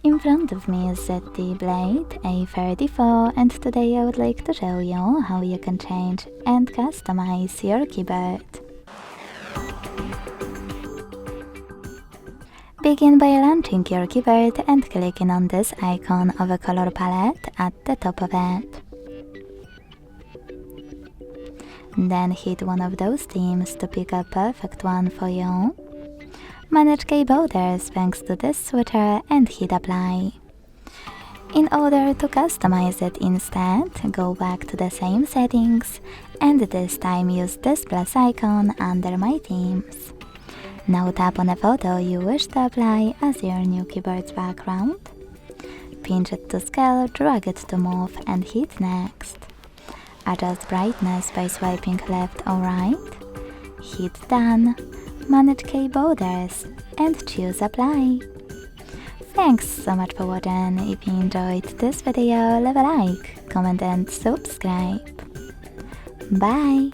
In front of me is ZTE Blade A34, and today I would like to show you how you can change and customize your keyboard. Begin by launching your keyboard and clicking on this icon of a color palette at the top of it. Then hit one of those themes to pick a perfect one for you. Manage key borders thanks to this switcher and hit apply. In order to customize it instead, go back to the same settings and this time use this plus icon under my themes. Now tap on a photo you wish to apply as your new keyboard's background. Pinch it to scale, drag it to move and hit next. Adjust brightness by swiping left or right. Hit done. Manage key borders and choose apply. Thanks so much for watching. If you enjoyed this video, leave a like, comment and subscribe. Bye!